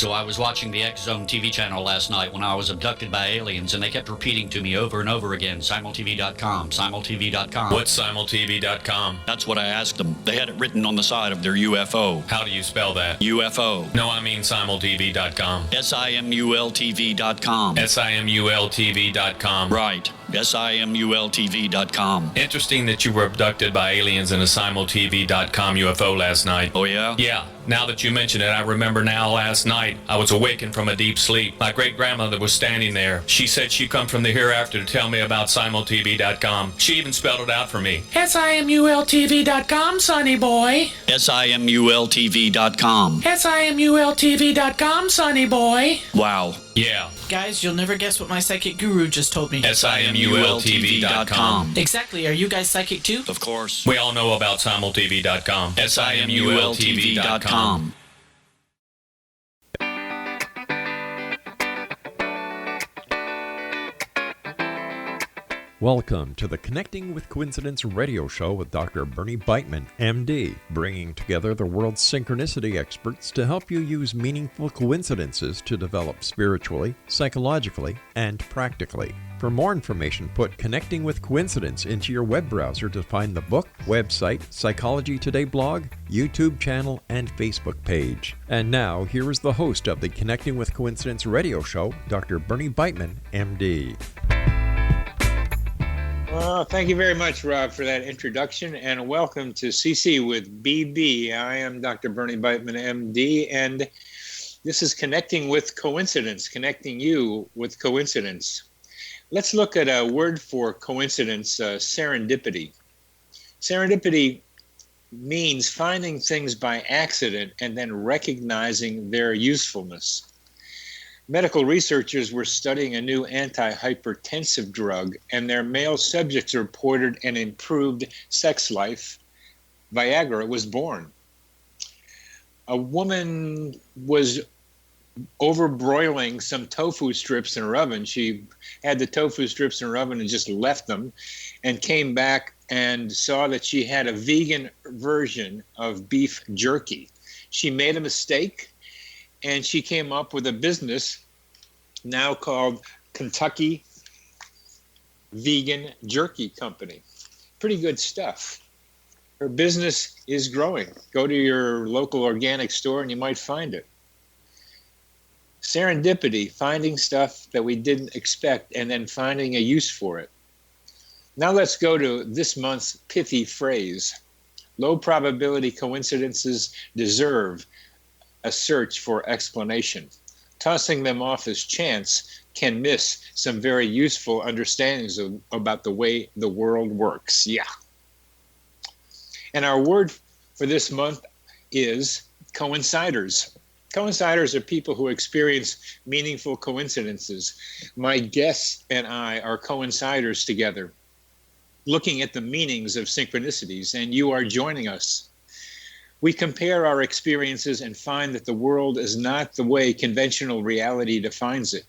So I was watching the X Zone TV channel last night when I was abducted by aliens, and they kept repeating to me over and over again, simultv.com, simultv.com. What's simultv.com? That's what I asked them. They had it written on the side of their UFO. How do you spell that? UFO. No, I mean simultv.com. simultv.com. simultv.com. Right. simultv.com. Interesting that you were abducted by aliens in a simultv.com UFO last night. Oh, yeah? Yeah. Now that you mention it, I remember now last night I was awakened from a deep sleep. My great-grandmother was standing there. She said she'd come from the hereafter to tell me about simultv.com. She even spelled it out for me. simultv.com, sonny boy. simultv.com. simultv.com, sonny boy. Wow. Yeah. Guys, you'll never guess what my psychic guru just told me. simultv.com. Exactly. Are you guys psychic too? Of course. We all know about simultv.com. simultv.com. Welcome to the Connecting with Coincidence radio show with Dr. Bernie Beitman, MD, bringing together the world's synchronicity experts to help you use meaningful coincidences to develop spiritually, psychologically, and practically. For more information, put Connecting with Coincidence into your web browser to find the book, website, Psychology Today blog, YouTube channel, and Facebook page. And now, here is the host of the Connecting with Coincidence radio show, Dr. Bernie Beitman, MD. Well, thank you very much, Rob, for that introduction, and welcome to CC with BB. I am Dr. Bernie Beitman, MD, and this is Connecting with Coincidence, connecting you with coincidence. Let's look at a word for coincidence, serendipity. Serendipity means finding things by accident and then recognizing their usefulness. Medical researchers were studying a new antihypertensive drug, and their male subjects reported an improved sex life. Viagra was born. A woman was overbroiling some tofu strips in her oven. She had the tofu strips in her oven and just left them, and came back and saw that she had a vegan version of beef jerky. She made a mistake, and she came up with a business now called Kentucky Vegan Jerky Company. Pretty good stuff. Her business is growing. Go to your local organic store and you might find it. Serendipity, finding stuff that we didn't expect and then finding a use for it. Now let's go to this month's pithy phrase. Low probability coincidences deserve a search for explanation. Tossing them off as chance can miss some very useful understandings about the way the world works. Yeah. And our word for this month is coinciders. Coinciders are people who experience meaningful coincidences. My guests and I are coinciders together, looking at the meanings of synchronicities, and you are joining us. We compare our experiences and find that the world is not the way conventional reality defines it.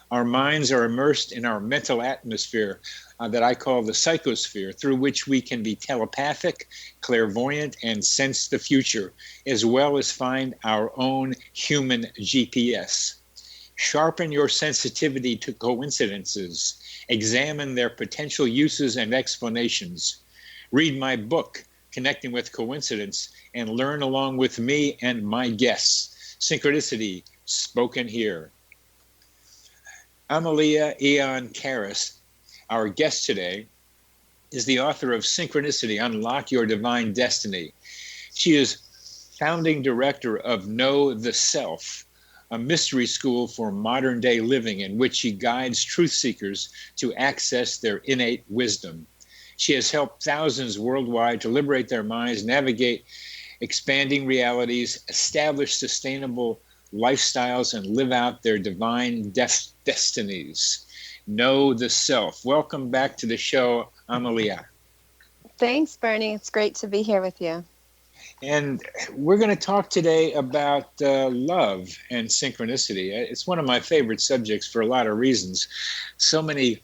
Our minds are immersed in our mental atmosphere that I call the psychosphere, through which we can be telepathic, clairvoyant, and sense the future, as well as find our own human GPS. Sharpen your sensitivity to coincidences. Examine their potential uses and explanations. Read my book, Connecting with Coincidence, and learn along with me and my guests. Synchronicity, spoken here. Amelía Aeon Karris, our guest today, is the author of Synchronicity, Unlock Your Divine Destiny. She is founding director of Know the Self, a mystery school for modern day living in which she guides truth seekers to access their innate wisdom. She has helped thousands worldwide to liberate their minds, navigate expanding realities, establish sustainable lifestyles, and live out their divine destinies. Know the Self. Welcome back to the show, Amelia. Thanks, Bernie. It's great to be here with you. And we're going to talk today about love and synchronicity. It's one of my favorite subjects for a lot of reasons. So many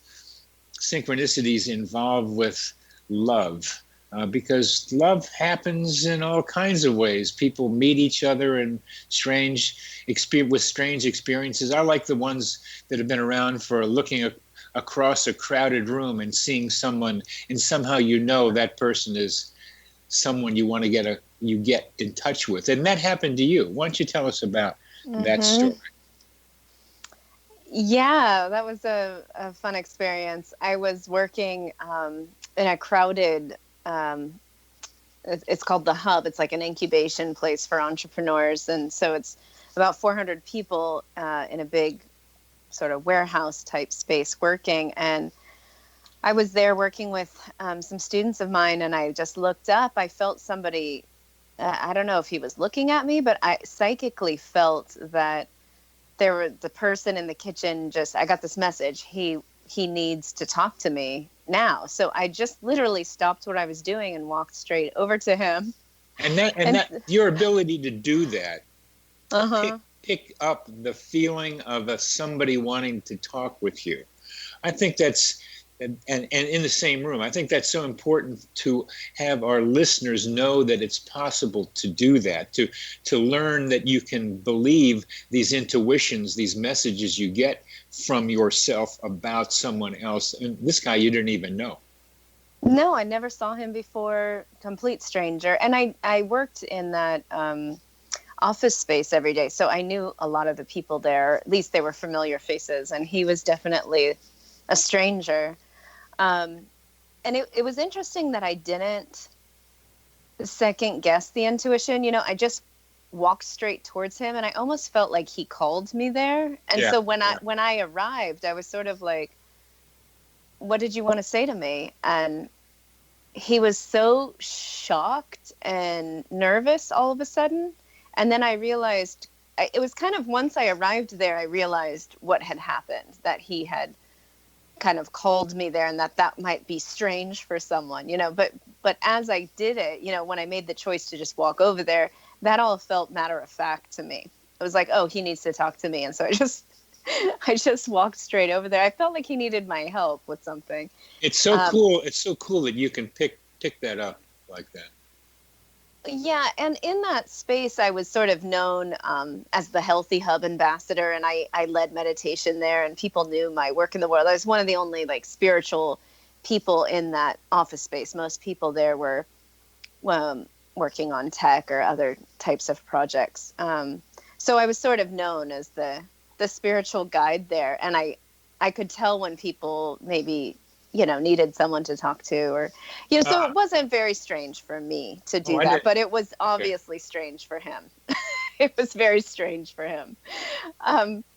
synchronicities involved with love. because love happens in all kinds of ways. People meet each other in strange experiences. I like the ones that have been around for looking across a crowded room and seeing someone, and somehow that person is someone you want to get in touch with. And that happened to you. Why don't you tell us about that story? Yeah, that was a fun experience. I was working in a crowded, it's called The Hub. It's like an incubation place for entrepreneurs. And so it's about 400 people in a big sort of warehouse type space working. And I was there working with some students of mine, and I just looked up. I felt somebody, I don't know if he was looking at me, but I psychically felt that the person in the kitchen I got this message. He needs to talk to me now. So I just literally stopped what I was doing and walked straight over to him. And that your ability to do that, pick up the feeling of somebody wanting to talk with you. I think that's, and in the same room, I think that's so important to have our listeners know that it's possible to do that, to learn that you can believe these intuitions, these messages you get from yourself about someone else. And this guy you didn't even know. No, I never saw him before, complete stranger. And I worked in that office space every day, so I knew a lot of the people there. At least they were familiar faces, and he was definitely a stranger. And it was interesting that I didn't second guess the intuition. I just walked straight towards him, and I almost felt like he called me there. And so when I arrived, I was sort of like, what did you want to say to me? And he was so shocked and nervous all of a sudden. And then I realized, it was kind of once I arrived there, I realized what had happened, that he had kind of called me there, and that might be strange for someone, but as I did it, when I made the choice to just walk over there, that all felt matter of fact to me. It was like, oh, he needs to talk to me. And so I just walked straight over there. I felt like he needed my help with something. It's so cool. It's so cool that you can pick that up like that. Yeah, and in that space, I was sort of known as the Healthy Hub ambassador, and I led meditation there, and people knew my work in the world. I was one of the only spiritual people in that office space. Most people there were working on tech or other types of projects. So I was sort of known as the spiritual guide there, and I could tell when people maybe needed someone to talk to, or, so it wasn't very strange for me to do that, but it was obviously strange for him. It was very strange for him.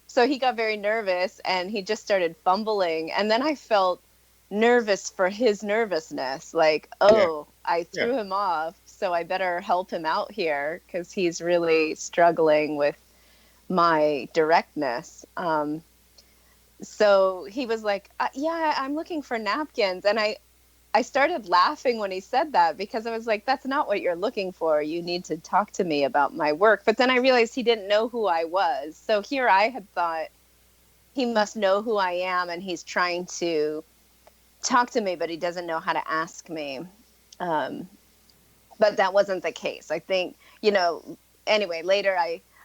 So he got very nervous, and he just started fumbling. And then I felt nervous for his nervousness, I threw him off, so I better help him out here, because he's really struggling with my directness. So he was like, I'm looking for napkins. And I started laughing when he said that, because I was like, that's not what you're looking for. You need to talk to me about my work. But then I realized he didn't know who I was. So here I had thought he must know who I am, and he's trying to talk to me, but he doesn't know how to ask me. But that wasn't the case. I think, anyway, later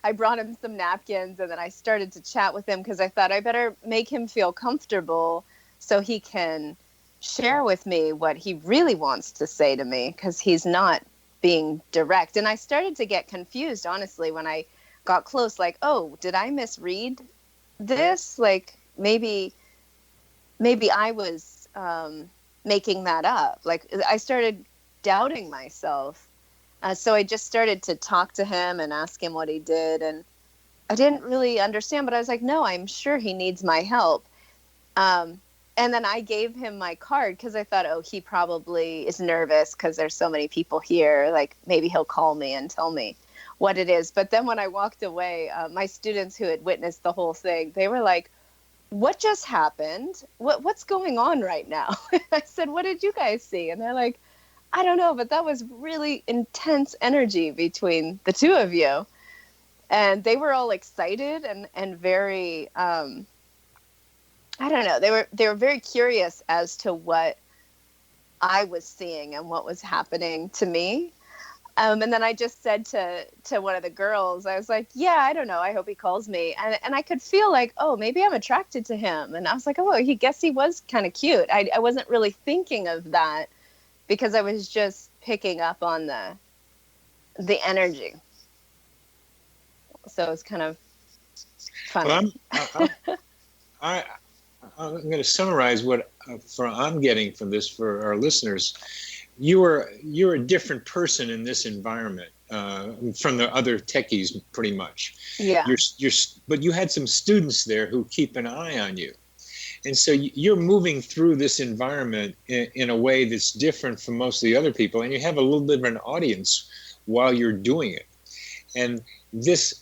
I brought him some napkins, and then I started to chat with him, because I thought I better make him feel comfortable so he can share with me what he really wants to say to me, because he's not being direct. And I started to get confused, honestly, when I got close, like, oh, did I misread this? Like, maybe I was making that up. Like, I started doubting myself. So I just started to talk to him and ask him what he did. And I didn't really understand, but I was like, no, I'm sure he needs my help. And then I gave him my card, because I thought, oh, he probably is nervous because there's so many people here. Like, maybe he'll call me and tell me what it is. But then when I walked away, my students who had witnessed the whole thing, they were like, what just happened? What's going on right now? I said, what did you guys see? And they're like, I don't know, but that was really intense energy between the two of you. And they were all excited and very, I don't know, they were very curious as to what I was seeing and what was happening to me. And then I just said to one of the girls, I was like, yeah, I don't know. I hope he calls me. And I could feel like, oh, maybe I'm attracted to him. And I was like, oh, he was kind of cute. I wasn't really thinking of that because I was just picking up on the energy. So it's kind of funny. Well, I'm going to summarize what I'm getting from this for our listeners. You're a different person in this environment from the other techies, pretty much. Yeah. But you had some students there who keep an eye on you, and so you're moving through this environment in a way that's different from most of the other people, and you have a little bit of an audience while you're doing it, and this.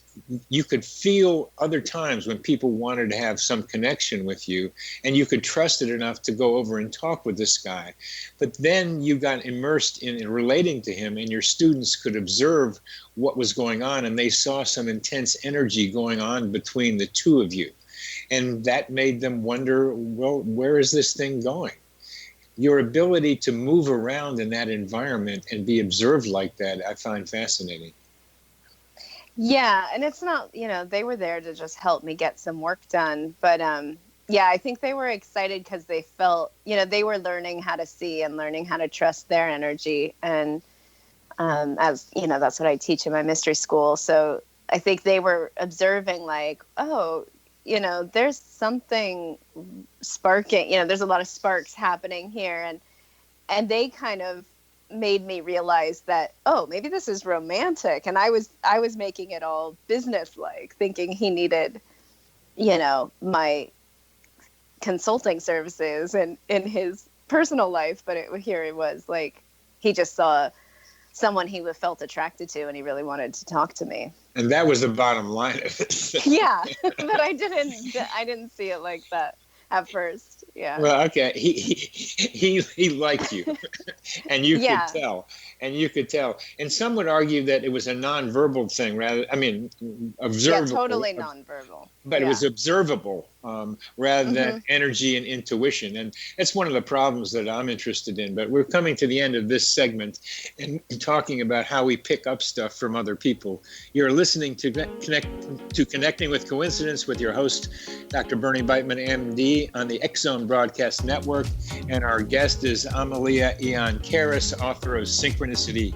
You could feel other times when people wanted to have some connection with you, and you could trust it enough to go over and talk with this guy. But then you got immersed in relating to him, and your students could observe what was going on, and they saw some intense energy going on between the two of you. And that made them wonder, well, where is this thing going? Your ability to move around in that environment and be observed like that, I find fascinating. Yeah, and it's not, they were there to just help me get some work done. But I think they were excited because they felt, they were learning how to see and learning how to trust their energy. And as that's what I teach in my mystery school. So I think they were observing like, oh, there's something sparking, there's a lot of sparks happening here. And they kind of made me realize that, oh, maybe this is romantic. And I was making it all business-like, thinking he needed, my consulting services and in his personal life. But here it was like, he just saw someone he felt attracted to and he really wanted to talk to me. And that was the bottom line of it. Yeah, but I didn't see it like that at first. Yeah. Well, okay. He liked you, and you could tell. And some would argue that it was a nonverbal thing, observable. Yeah, totally nonverbal. But it was observable rather than energy and intuition. And that's one of the problems that I'm interested in. But we're coming to the end of this segment and talking about how we pick up stuff from other people. You're listening to Connecting with Coincidence with your host, Dr. Bernie Beitman, MD, on the X-Zone Broadcast Network. And our guest is Amelía Aeon Karris, author of Synchronicity.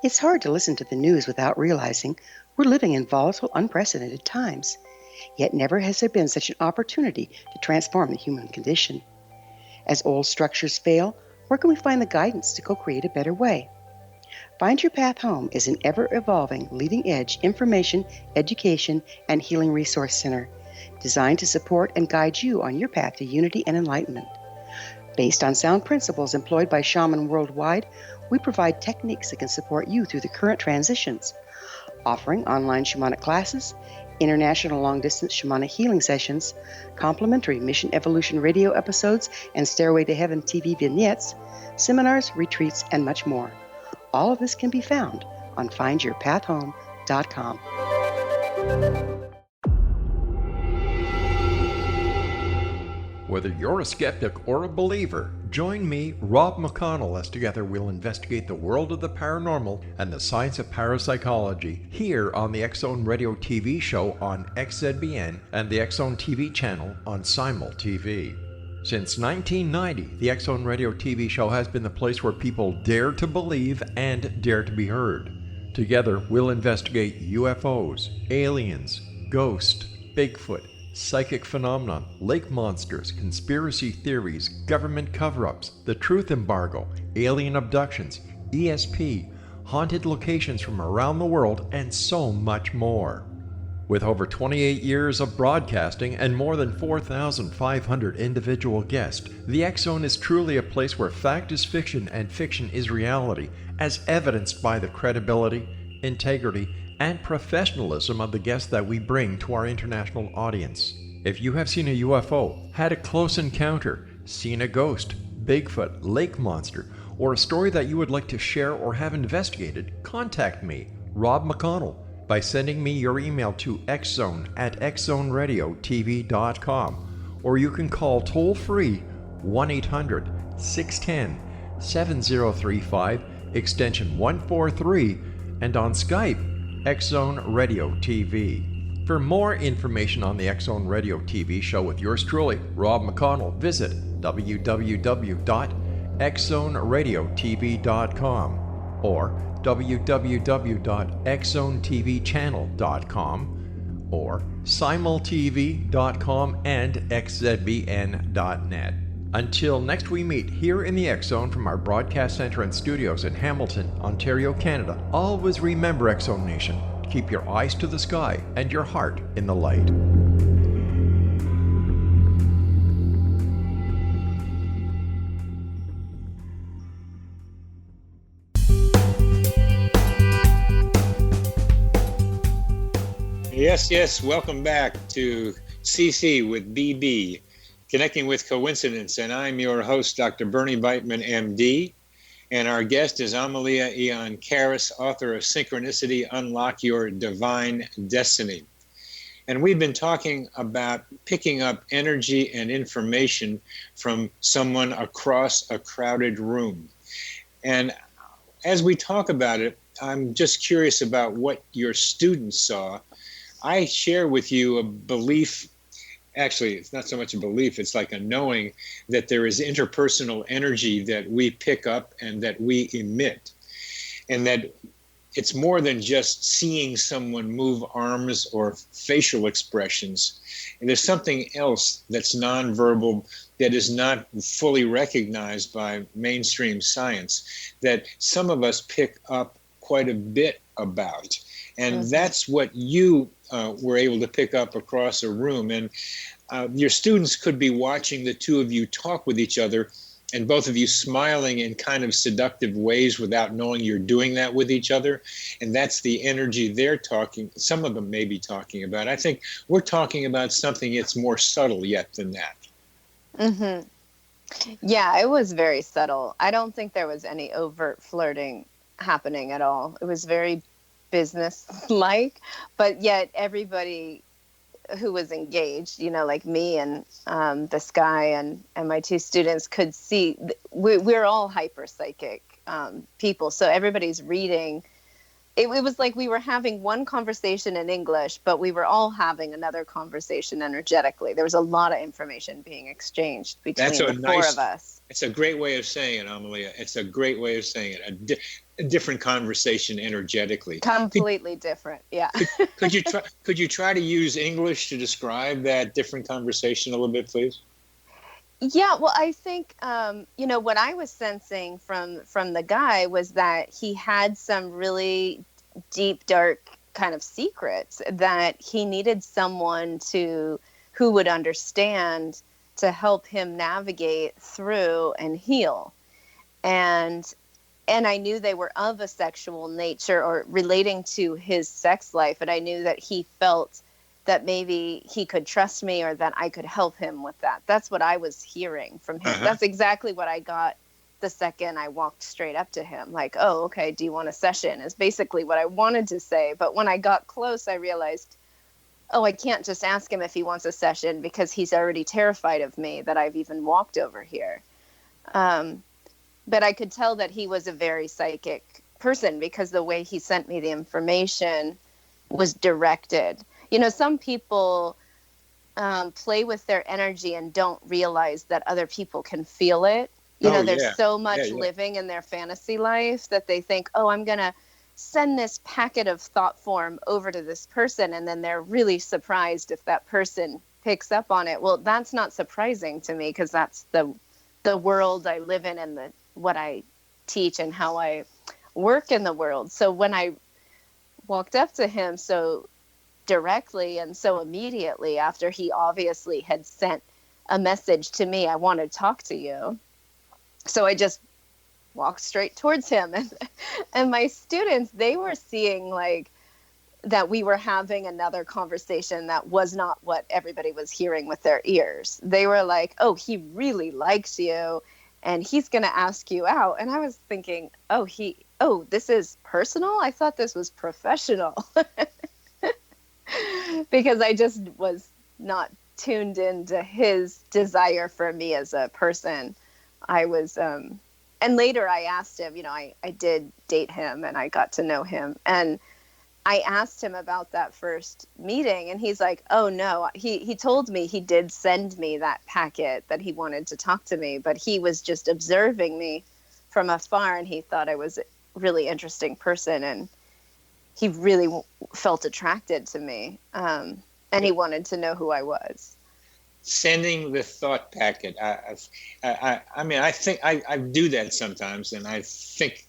It's hard to listen to the news without realizing we're living in volatile, unprecedented times. Yet never has there been such an opportunity to transform the human condition. As old structures fail, where can we find the guidance to co-create a better way? Find Your Path Home is an ever-evolving, leading-edge information, education, and healing resource center designed to support and guide you on your path to unity and enlightenment. Based on sound principles employed by shamans worldwide, we provide techniques that can support you through the current transitions, offering online shamanic classes, international long-distance shamanic healing sessions, complimentary Mission Evolution radio episodes and Stairway to Heaven TV vignettes, seminars, retreats, and much more. All of this can be found on findyourpathhome.com. Whether you're a skeptic or a believer, join me, Rob McConnell, as together we'll investigate the world of the paranormal and the science of parapsychology here on the X-Zone Radio TV show on XZBN and the X-Zone TV channel on Simul TV. Since 1990, the X-Zone Radio TV show has been the place where people dare to believe and dare to be heard. Together, we'll investigate UFOs, aliens, ghosts, Bigfoot, psychic phenomenon, lake monsters, conspiracy theories, government cover-ups, the truth embargo, alien abductions, ESP, haunted locations from around the world, and so much more. With over 28 years of broadcasting and more than 4,500 individual guests, the X Zone is truly a place where fact is fiction and fiction is reality, as evidenced by the credibility, integrity, and professionalism of the guests that we bring to our international audience. If you have seen a UFO, had a close encounter, seen a ghost, Bigfoot, lake monster, or a story that you would like to share or have investigated, contact me, Rob McConnell, by sending me your email to xzone@xzoneradiotv.com, or you can call toll-free 1-800-610-7035, extension 143, and on Skype, X Zone Radio TV. For more information on the X Zone Radio TV show with yours truly, Rob McConnell, visit www.xzoneradiotv.com or www.xzonetvchannel.com or simultv.com and xzbn.net. Until next we meet here in the X Zone from our broadcast center and studios in Hamilton, Ontario, Canada, always remember, X Zone Nation, keep your eyes to the sky and your heart in the light. Yes, welcome back to CC with BB, Connecting with Coincidence, and I'm your host, Dr. Bernie Beitman, MD, and our guest is Amelía Aeon Karris, author of Synchronicity, Unlock Your Divine Destiny. And we've been talking about picking up energy and information from someone across a crowded room. And as we talk about it, I'm just curious about what your students saw. I share with you a belief. Actually, it's not so much a belief, it's like a knowing that there is interpersonal energy that we pick up and that we emit. And that it's more than just seeing someone move arms or facial expressions. And there's something else that's nonverbal that is not fully recognized by mainstream science that some of us pick up quite a bit about. And that's what you were able to pick up across a room. And your students could be watching the two of you talk with each other and both of you smiling in kind of seductive ways without knowing you're doing that with each other. And that's the energy they're talking, some of them may be talking about. I think we're talking about something that's more subtle yet than that. Mm-hmm. Yeah, it was very subtle. I don't think there was any overt flirting happening at all. It was very business-like, but yet everybody who was engaged, you know, like me and this guy and my two students could see we're all hyper psychic people. So everybody's reading. It was like we were having one conversation in English, but we were all having another conversation energetically. There was a lot of information being exchanged between the four of us. It's a great way of saying it, Amelia. It's a great way of saying it. A different conversation energetically. Completely different, yeah. Could you try to use English to describe that different conversation a little bit, please? Yeah, well, I think you know, what I was sensing from the guy was that he had some really deep, dark kind of secrets that he needed someone who would understand to help him navigate through and heal. And I knew they were of a sexual nature or relating to his sex life. And I knew that he felt that maybe he could trust me or that I could help him with that. That's what I was hearing from him. That's exactly what I got the second I walked straight up to him. Like, oh, okay, do you want a session? Is basically what I wanted to say. But when I got close, I realized, oh, I can't just ask him if he wants a session because he's already terrified of me that I've even walked over here. But I could tell that he was a very psychic person because the way he sent me the information was directed. You know, some people play with their energy and don't realize that other people can feel it. You know, there's so much living in their fantasy life that they think, oh, I'm going to send this packet of thought form over to this person. And then they're really surprised if that person picks up on it. Well, that's not surprising to me because that's the world I live in and what I teach and how I work in the world. So when I walked up to him so directly and so immediately after he obviously had sent a message to me, I want to talk to you. So I just walked straight towards him. And my students, they were seeing like that we were having another conversation that was not what everybody was hearing with their ears. They were like, oh, he really likes you and he's going to ask you out. And I was thinking, oh, this is personal? I thought this was professional. Because I just was not tuned into his desire for me as a person. I was, and later I asked him, I did date him and I got to know him. And I asked him about that first meeting and he's like, oh no, he told me he did send me that packet that he wanted to talk to me, but he was just observing me from afar and he thought I was a really interesting person and he really felt attracted to me. And he wanted to know who I was. Sending the thought packet. I mean, I think I do that sometimes and I think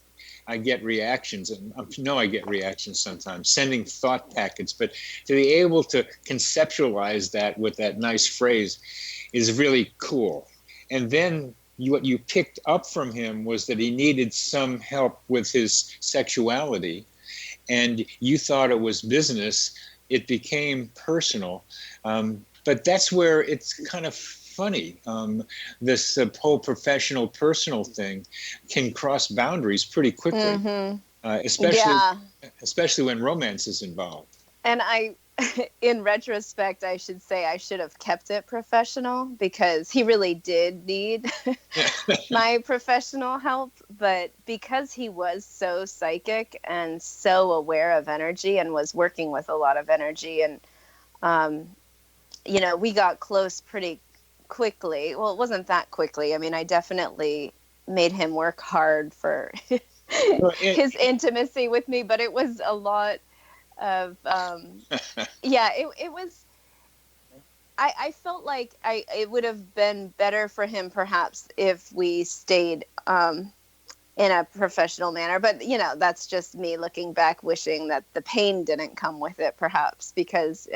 I get reactions, and I know I get reactions sometimes, sending thought packets, but to be able to conceptualize that with that nice phrase is really cool. And then what you picked up from him was that he needed some help with his sexuality, and you thought it was business. It became personal. But that's where it's kind of funny. This whole professional personal thing can cross boundaries pretty quickly, Mm-hmm. especially when romance is involved. And in retrospect, I should say I should have kept it professional because he really did need my professional help. But because he was so psychic and so aware of energy and was working with a lot of energy and, we got close pretty quickly. Well, it wasn't that quickly. I mean, I definitely made him work hard for his intimacy with me, but it was a lot of, it was, I felt like it would have been better for him perhaps if we stayed in a professional manner. But, that's just me looking back, wishing that the pain didn't come with it perhaps, because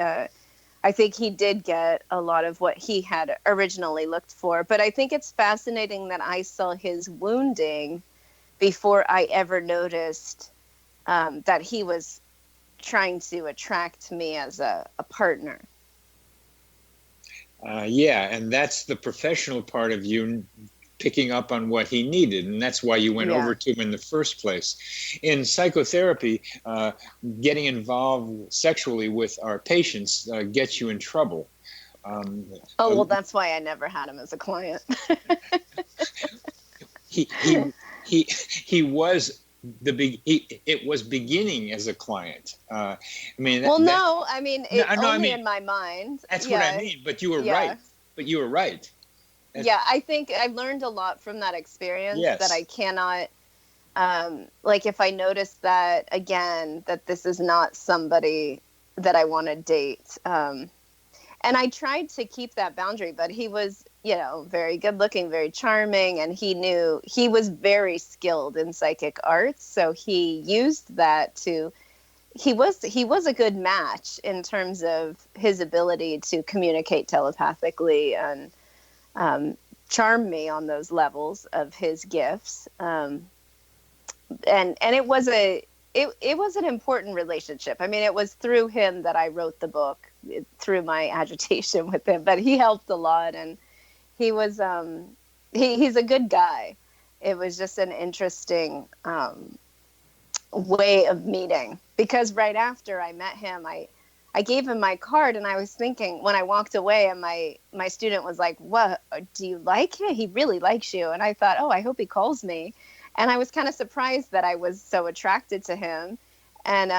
I think he did get a lot of what he had originally looked for. But I think it's fascinating that I saw his wounding before I ever noticed that he was trying to attract me as a partner. And that's the professional part of you picking up on what he needed, and that's why you went over to him in the first place. In psychotherapy, getting involved sexually with our patients gets you in trouble. Well, that's why I never had him as a client. he was it was beginning as a client. In my mind. That's what I mean. But you were right. I think I learned a lot from that experience that I cannot, if I notice that again, that this is not somebody that I want to date. And I tried to keep that boundary, but he was, very good looking, very charming. And he was very skilled in psychic arts. So he used that he was a good match in terms of his ability to communicate telepathically and, charm me on those levels of his gifts. And it was it was an important relationship. I mean, it was through him that I wrote the book, through my agitation with him, but he helped a lot, and he was, he's a good guy. It was just an interesting, way of meeting, because right after I met him, I gave him my card, and I was thinking when I walked away, and my student was like, "What, do you like him? He really likes you." And I thought, oh, I hope he calls me. And I was kind of surprised that I was so attracted to him. And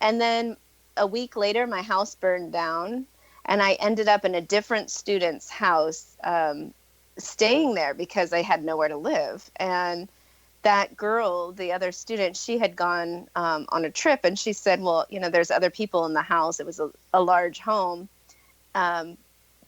then a week later, my house burned down, and I ended up in a different student's house, staying there because I had nowhere to live. And that girl, the other student, she had gone on a trip, and she said, well, there's other people in the house. It was a large home,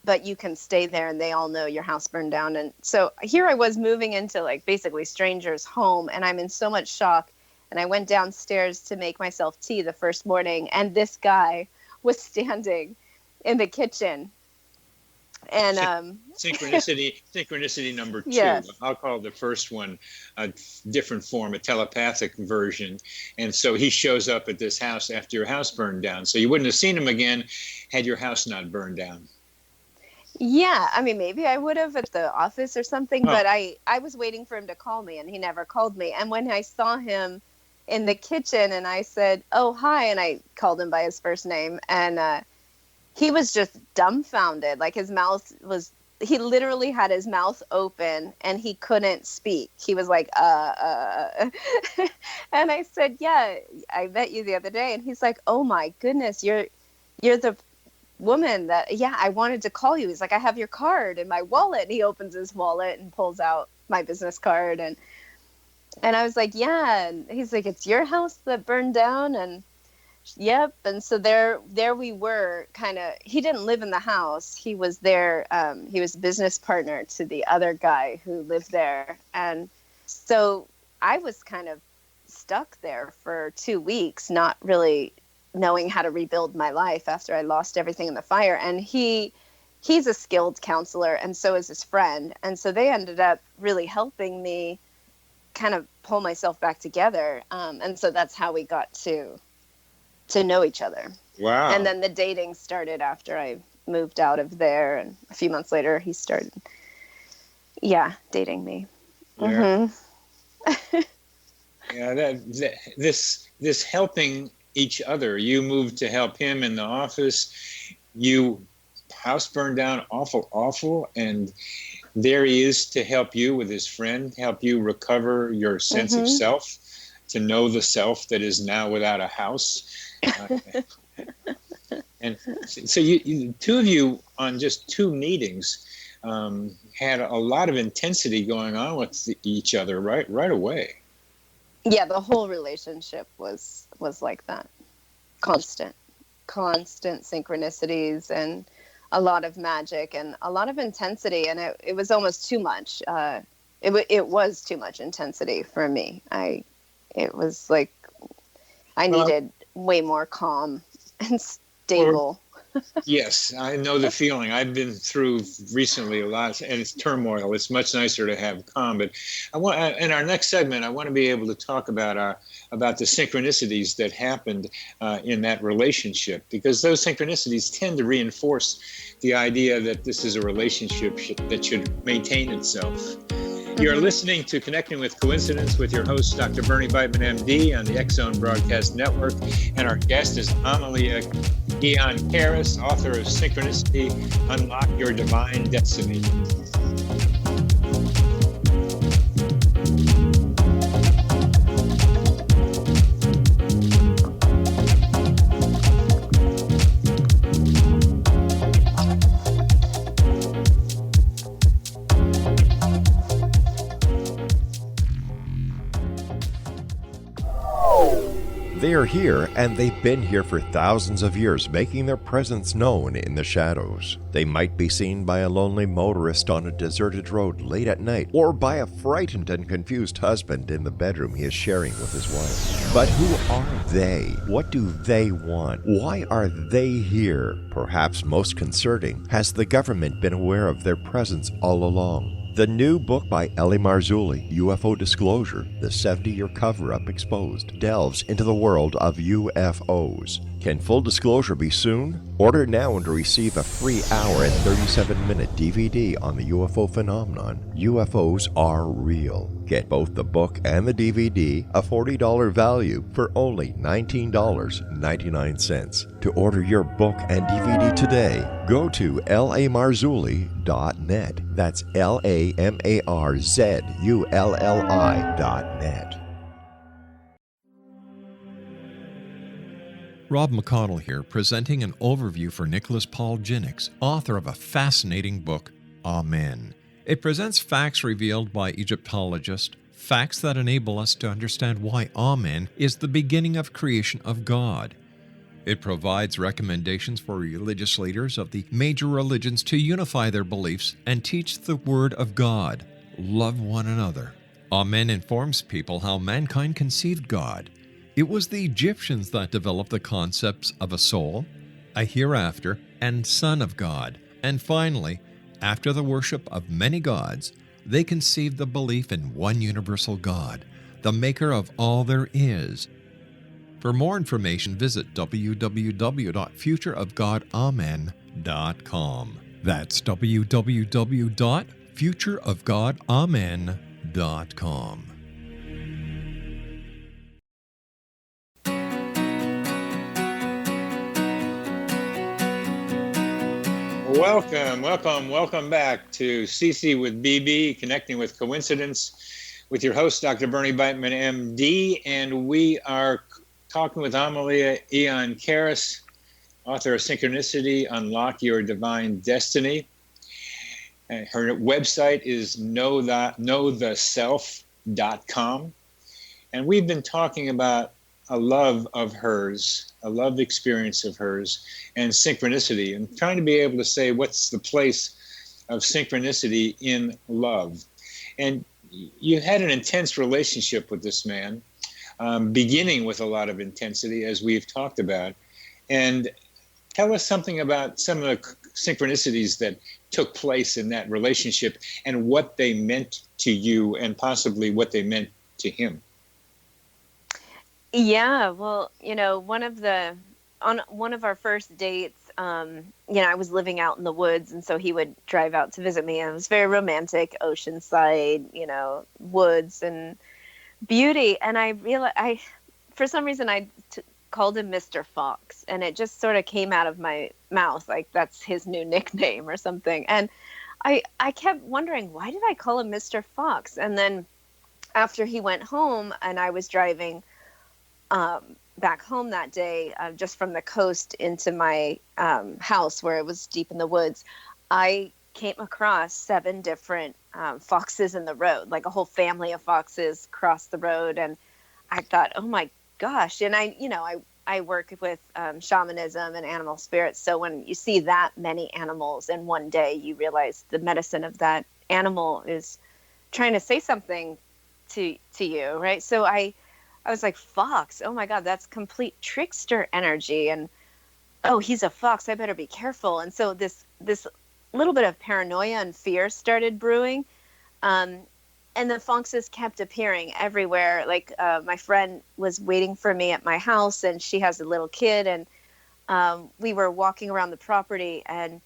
but you can stay there, and they all know your house burned down. And so here I was moving into basically strangers' home, and I'm in so much shock. And I went downstairs to make myself tea the first morning, and this guy was standing in the kitchen. And synchronicity number 2. Yes. I'll call the first one a different form, a telepathic version. And so he shows up at this house after your house burned down. So you wouldn't have seen him again had your house not burned down. Yeah, I mean, maybe I would have at the office or something, but I was waiting for him to call me, and he never called me. And when I saw him in the kitchen, and I said, "Oh, hi," and I called him by his first name, and he was just dumbfounded. Like, his mouth was, he literally had his mouth open, and he couldn't speak. He was like, And I said, "Yeah, I met you the other day." And he's like, "Oh my goodness, you're the woman that, yeah, I wanted to call you." He's like, "I have your card in my wallet." And he opens his wallet and pulls out my business card. And I was like, "Yeah." And he's like, "It's your house that burned down?" And yep. And so there we were, kind of, he didn't live in the house. He was there. He was business partner to the other guy who lived there. And so I was kind of stuck there for 2 weeks, not really knowing how to rebuild my life after I lost everything in the fire. And he's a skilled counselor, and so is his friend. And so they ended up really helping me kind of pull myself back together. And so that's how we got to know each other. Wow. And then the dating started after I moved out of there. And a few months later, he started, dating me. Yeah. Mm-hmm. Yeah, this helping each other. You moved to help him in the office. House burned down, awful, and there he is to help you with his friend, help you recover your sense of self, to know the self that is now without a house. And so you two of you on just 2 meetings had a lot of intensity going on with each other right away. Yeah, the whole relationship was like that. Constant synchronicities and a lot of magic and a lot of intensity. And it was almost too much. It was too much intensity for me. It was like I needed way more calm and stable. Yes, I know the feeling. I've been through recently a lot, and it's turmoil. It's much nicer to have calm. But in our next segment, I want to be able to talk about the synchronicities that happened in that relationship, because those synchronicities tend to reinforce the idea that this is a relationship that should maintain itself. You're listening to Connecting with Coincidence with your host, Dr. Bernie Beitman, MD, on the X-Zone Broadcast Network. And our guest is Amelía Aeon Karris, author of Synchronicity, Unlock Your Divine Destiny. They are here, and they've been here for thousands of years, making their presence known in the shadows. They might be seen by a lonely motorist on a deserted road late at night, or by a frightened and confused husband in the bedroom he is sharing with his wife. But who are they? What do they want? Why are they here? Perhaps most concerning, has the government been aware of their presence all along? The new book by Elie Marzulli, UFO Disclosure, the 70-year cover-up exposed, delves into the world of UFOs. Can full disclosure be soon? Order now and receive a free hour and 37-minute DVD on the UFO phenomenon. UFOs are real. Get both the book and the DVD, a $40 value, for only $19.99. To order your book and DVD today, go to lamarzulli.net. That's LAMARZULLI.net. Rob McConnell here, presenting an overview for Nicholas Paul Jennings, author of a fascinating book, Amen. It presents facts revealed by Egyptologists, facts that enable us to understand why Amen is the beginning of creation of God. It provides recommendations for religious leaders of the major religions to unify their beliefs and teach the Word of God. Love one another. Amen informs people how mankind conceived God. It was the Egyptians that developed the concepts of a soul, a hereafter, and Son of God. And finally, after the worship of many gods, they conceived the belief in one universal God, the maker of all there is. For more information, visit www.futureofgodamen.com. That's www.futureofgodamen.com. Welcome back to CC with BB, Connecting with Coincidence, with your host, Dr. Bernie Beitman, MD, and we are talking with Amelía Aeon Karris, author of Synchronicity, Unlock Your Divine Destiny. And her website is knowtheself.com. And we've been talking about a love of hers, a love experience of hers, and synchronicity, and trying to be able to say what's the place of synchronicity in love. And you had an intense relationship with this man, beginning with a lot of intensity, as we've talked about. And tell us something about some of the synchronicities that took place in that relationship and what they meant to you and possibly what they meant to him. Yeah, well, on one of our first dates, I was living out in the woods, and so he would drive out to visit me, and it was very romantic, oceanside, woods and beauty. And I realized, for some reason, I called him Mr. Fox, and it just sort of came out of my mouth, like that's his new nickname or something. And I kept wondering, why did I call him Mr. Fox? And then after he went home and I was driving back home that day, just from the coast into my house where it was deep in the woods, I came across 7 different foxes in the road, like a whole family of foxes crossed the road. And I thought, oh my gosh. And I work with shamanism and animal spirits. So when you see that many animals in one day, you realize the medicine of that animal is trying to say something to you, right? So I was like, fox, oh my God, that's complete trickster energy. And, oh, he's a fox, I better be careful. And so this little bit of paranoia and fear started brewing. And the foxes kept appearing everywhere. Like my friend was waiting for me at my house, and she has a little kid. And we were walking around the property, and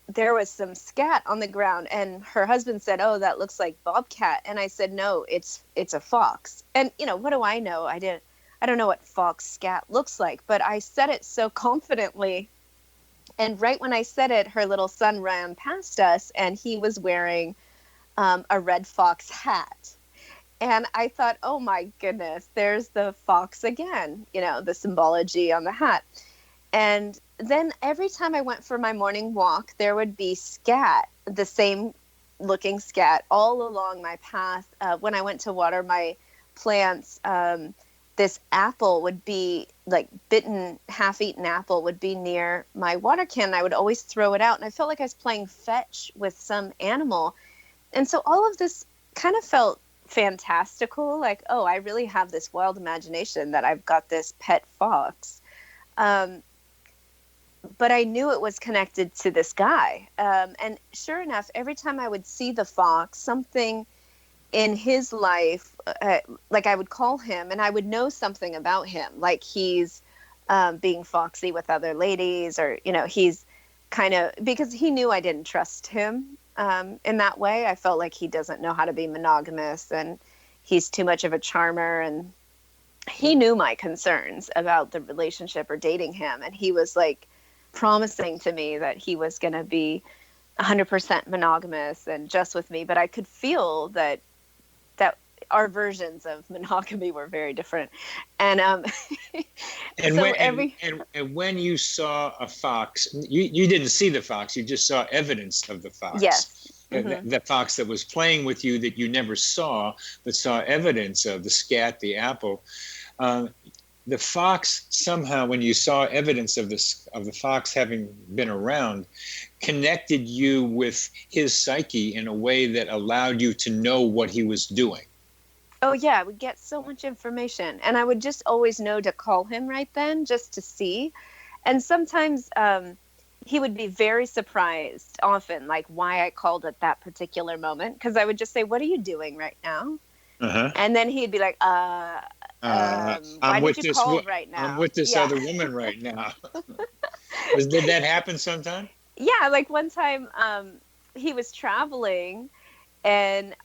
there was some scat on the ground, and her husband said, oh, that looks like bobcat. And I said, no, it's a fox. And what do I know? I don't know what fox scat looks like, but I said it so confidently. And right when I said it, her little son ran past us, and he was wearing a red fox hat. And I thought, oh my goodness, there's the fox again, the symbology on the hat. And then every time I went for my morning walk, there would be scat, the same looking scat, all along my path. When I went to water my plants, this apple would be like bitten, half-eaten apple would be near my water can. I would always throw it out. And I felt like I was playing fetch with some animal. And so all of this kind of felt fantastical. Like, oh, I really have this wild imagination that I've got this pet fox. But I knew it was connected to this guy. And sure enough, every time I would see the fox, something in his life, like I would call him and I would know something about him, like he's being foxy with other ladies, or, he's kind of, because he knew I didn't trust him in that way. I felt like he doesn't know how to be monogamous, and he's too much of a charmer. And he knew my concerns about the relationship or dating him. And he was like, promising to me that he was going to be 100% monogamous and just with me, but I could feel that our versions of monogamy were very different. And when you saw a fox, you didn't see the fox, you just saw evidence of the fox. Yes. Mm-hmm. The fox that was playing with you that you never saw, but saw evidence of, the scat, the apple. The fox somehow, when you saw evidence of the fox having been around, connected you with his psyche in a way that allowed you to know what he was doing. Oh yeah, I would get so much information, and I would just always know to call him right then, just to see. And sometimes he would be very surprised, often, like why I called at that particular moment. Because I would just say, "What are you doing right now?" And then he'd be like, why did you call right now? I'm with this other woman right now. Did that happen sometime? Yeah, like one time he was traveling, and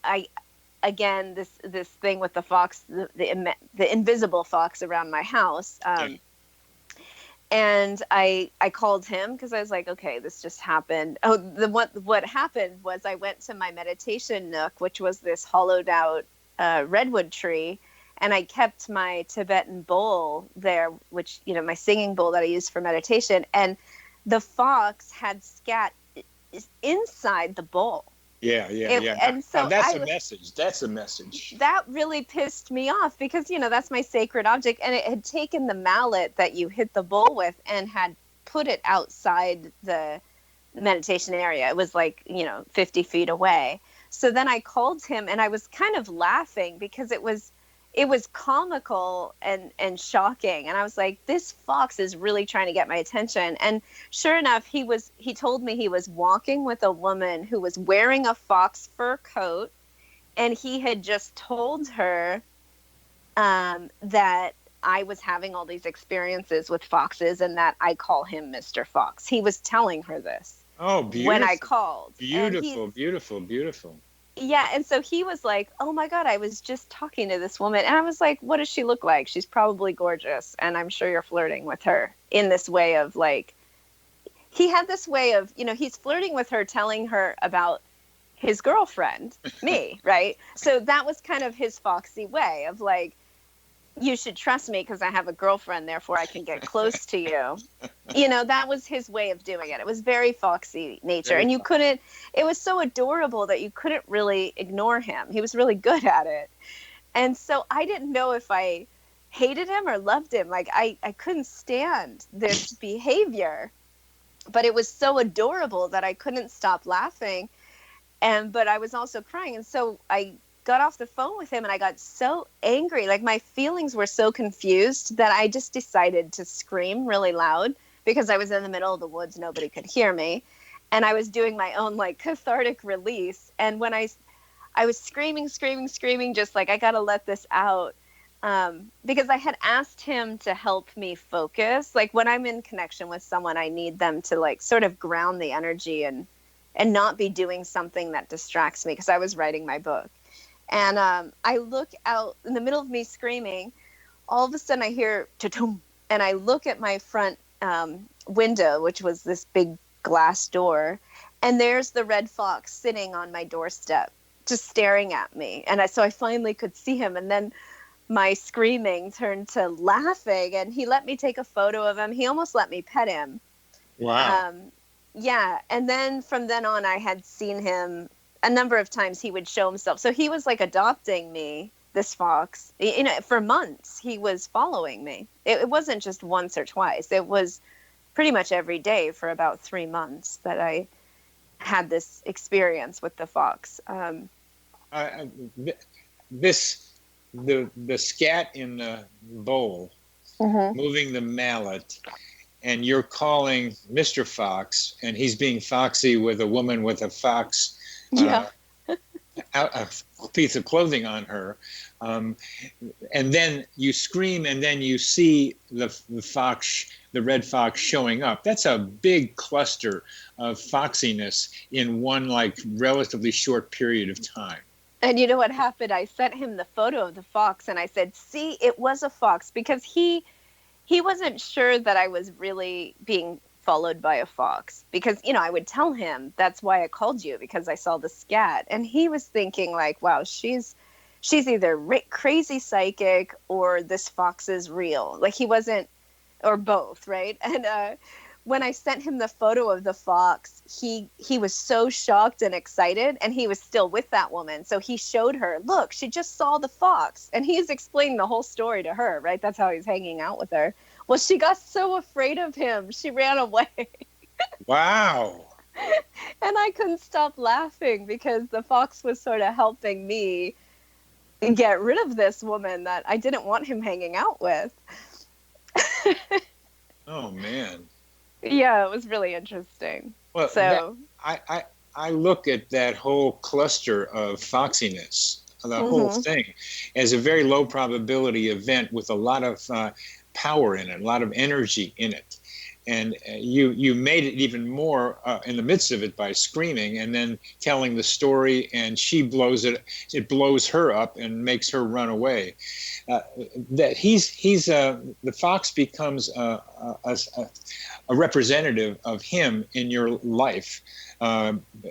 again, this thing with the fox, the invisible fox around my house. And I called him because I was like, okay, this just happened. Oh, what happened was I went to my meditation nook, which was this hollowed out redwood tree, and I kept my Tibetan bowl there, which, my singing bowl that I use for meditation, and the fox had scat inside the bowl. Yeah. And so that's a message. That's a message. That really pissed me off because, that's my sacred object. And it had taken the mallet that you hit the bowl with and had put it outside the meditation area. It was like, 50 feet away. So then I called him and I was kind of laughing because it was comical and shocking. And I was like, this fox is really trying to get my attention. And sure enough, he told me he was walking with a woman who was wearing a fox fur coat. And he had just told her that I was having all these experiences with foxes and that I call him Mr. Fox. He was telling her this. Oh, beautiful. When I called. Beautiful. Yeah, and so he was like, oh my God, I was just talking to this woman. And I was like, what does she look like? She's probably gorgeous. And I'm sure you're flirting with her in this way of like, he had this way of, he's flirting with her, telling her about his girlfriend, me, right? So that was kind of his foxy way of like, you should trust me because I have a girlfriend, therefore I can get close to you. That was his way of doing it. It was very foxy nature. And it was so adorable that you couldn't really ignore him. He was really good at it. And so I didn't know if I hated him or loved him. Like I couldn't stand this behavior, but it was so adorable that I couldn't stop laughing. But I was also crying. And so I got off the phone with him and I got so angry. Like my feelings were so confused that I just decided to scream really loud because I was in the middle of the woods. Nobody could hear me. And I was doing my own like cathartic release. And when I was screaming, just like, I got to let this out. Because I had asked him to help me focus. Like when I'm in connection with someone, I need them to like sort of ground the energy and not be doing something that distracts me because I was writing my book. And I look out in the middle of me screaming. All of a sudden I hear ta-tum, and I look at my front window, which was this big glass door, and there's the red fox sitting on my doorstep, just staring at me. And so I finally could see him, and then my screaming turned to laughing, and he let me take a photo of him. He almost let me pet him. Wow. Yeah, and then from then on, I had seen him a number of times. He would show himself. So he was like adopting me, this fox. For months, he was following me. It wasn't just once or twice. It was pretty much every day for about 3 months that I had this experience with the fox. The scat in the bowl, moving the mallet, and you're calling Mr. Fox, and he's being foxy with a woman with a fox, a piece of clothing on her, and then you scream, and then you see the red fox showing up. That's a big cluster of foxiness in one like relatively short period of time. And you know what happened? I sent him the photo of the fox, and I said, see, it was a fox, because he wasn't sure that I was really being followed by a fox, because, I would tell him, that's why I called you, because I saw the scat. And he was thinking like, wow, she's either crazy psychic or this fox is real. Like he wasn't, or both. Right. And, when I sent him the photo of the fox, he was so shocked and excited, and he was still with that woman. So he showed her, look, she just saw the fox, and he's explaining the whole story to her, right? That's how he's hanging out with her. Well, she got so afraid of him, she ran away. Wow. And I couldn't stop laughing because the fox was sort of helping me get rid of this woman that I didn't want him hanging out with. Oh, man. Yeah, it was really interesting. Well, So I look at that whole cluster of foxiness, the whole thing, as a very low probability event with a lot of power in it, a lot of energy in it. And you made it even more in the midst of it by screaming and then telling the story, and she blows it. It blows her up and makes her run away. That the fox becomes a representative of him in your life.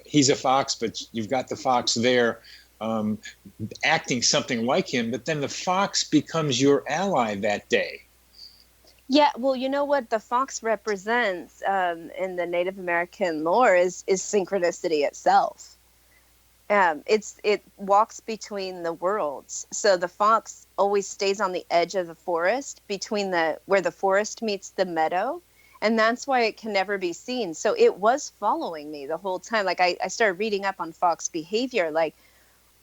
He's a fox, but you've got the fox there acting something like him. But then the fox becomes your ally that day. yeah, well, you know what the fox represents in the Native American lore is synchronicity itself. It walks between the worlds. So the fox always stays on the edge of the forest between where the forest meets the meadow. And that's why it can never be seen. So it was following me the whole time. Like I started reading up on fox behavior. Like,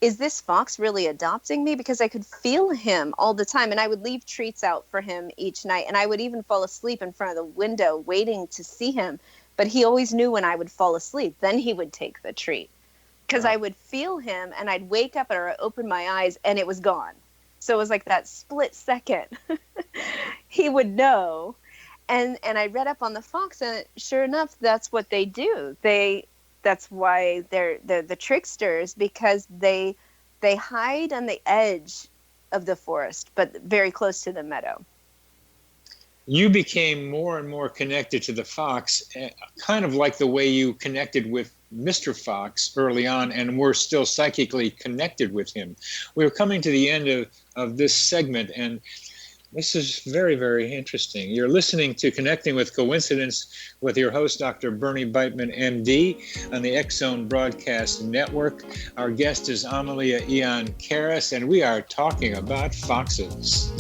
is this fox really adopting me? Because I could feel him all the time. And I would leave treats out for him each night. And I would even fall asleep in front of the window waiting to see him. But he always knew when I would fall asleep. Then he would take the treat. Because I would feel him and I'd wake up or open my eyes and it was gone. So it was like that split second. He would know. And I read up on the fox, and sure enough, that's what they do. That's why they're the tricksters, because they hide on the edge of the forest, but very close to the meadow. You became more and more connected to the fox, kind of like the way you connected with Mr. Fox early on, and we're still psychically connected with him. We're coming to the end of this segment, and this is very, very interesting. You're listening to Connecting with Coincidence with your host, Dr. Bernie Beitman, MD, on the X-Zone Broadcast Network. Our guest is Amelía Aeon Karris, and we are talking about foxes.